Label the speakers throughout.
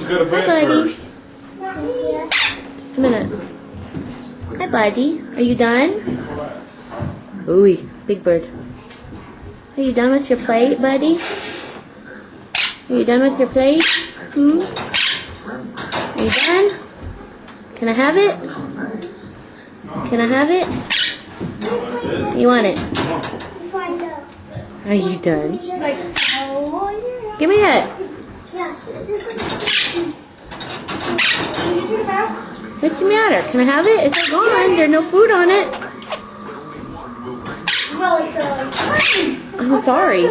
Speaker 1: go to bed
Speaker 2: buddy.
Speaker 1: first.
Speaker 2: Just a minute. Hi, buddy. Are you done? Ooh, big bird. Are you done with your plate, buddy? Are you done with your plate? Hmm? Are you done? Can I have it? Can I have it? You want it? Are you done? Give me it. What's the matter? Can I have it? It's gone. There's no food on it. I'm sorry.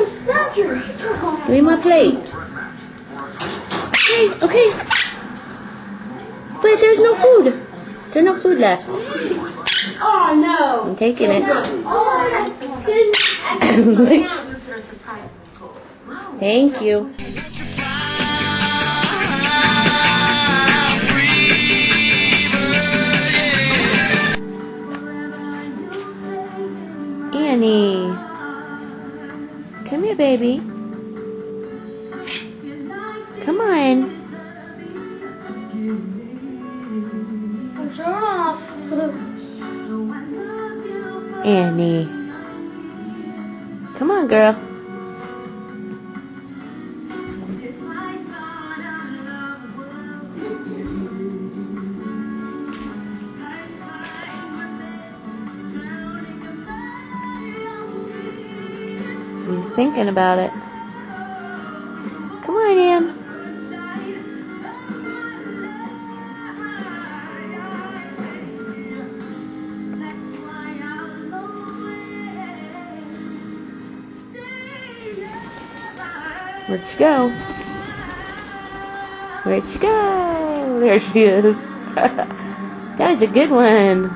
Speaker 2: Give me my plate. Okay, okay. But there's no food. There's no food left.
Speaker 3: Oh no!
Speaker 2: I'm taking it. Thank you. Annie, come here, baby. Come on.
Speaker 3: Turn off.
Speaker 2: Annie. Come on, girl. He's thinking about it. Come on, Ann. Where'd she go? Where'd she go? There she is. That was a good one.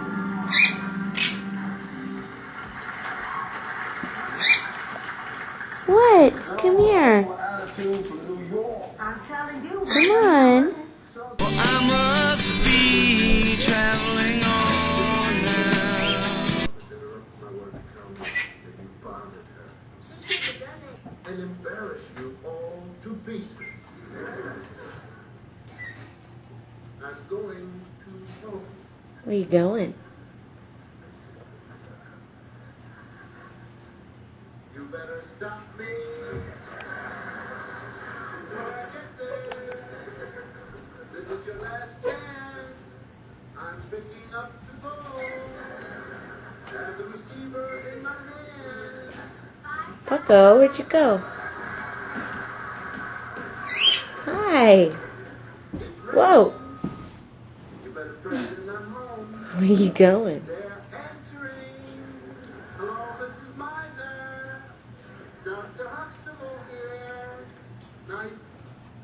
Speaker 2: What? Come here. Come on.
Speaker 4: I must be traveling on now.
Speaker 5: And embarrass you all to pieces. I'm going to home.
Speaker 2: Where are you going?
Speaker 5: You better stop me before I get there. This is your last chance. I'm picking up the phone with the receiver in my hand.
Speaker 2: Paco, where'd you go? Hi. Whoa.
Speaker 5: You better pretend I'm home.
Speaker 2: Where are you going?
Speaker 5: They're answering. Hello, Mrs. Miser. Dr. Huxtable here. Nice.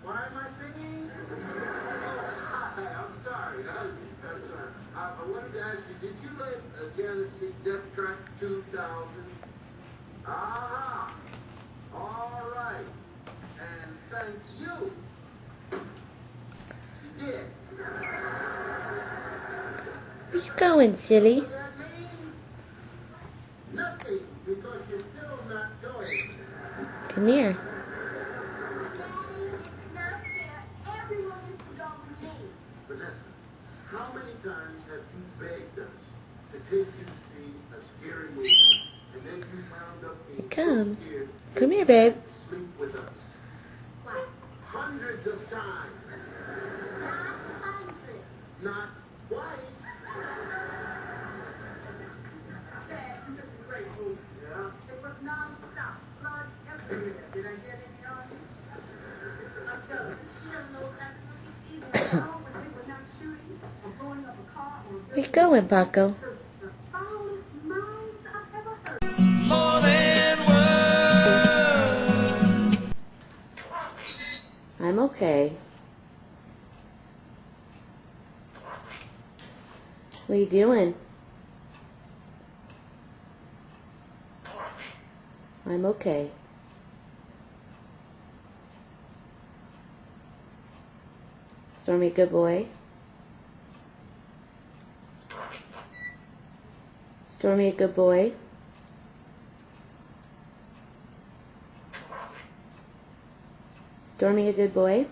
Speaker 5: Why am I singing? Oh, hi. I'm sorry. I'm sorry. I wanted to ask you, did you let Janet see Death Track 2000? Aha. All right. And thank you. She did.
Speaker 2: Where you going, silly?
Speaker 5: What does that mean? Nothing, because you're still not going.
Speaker 2: Come here.
Speaker 5: Vanessa, how many times have you begged us to take you to see a scary movie, and then you wound up being
Speaker 2: Here it comes.
Speaker 5: so scared
Speaker 2: Come here, babe.
Speaker 5: to sleep with us? Hundreds of times. Not twice. Yeah.
Speaker 3: It was non-stop. Blood everywhere. Did I get any on you? I tell her, she doesn't know that's what she sees in the when we were not shooting or blowing up a car or a
Speaker 2: Where you going, Paco?
Speaker 3: the foulest minds I've ever heard.
Speaker 4: More than words.
Speaker 2: I'm okay. What are you doing? I'm okay. Stormy, good boy. Stormy, a good boy. Stormy, a good boy.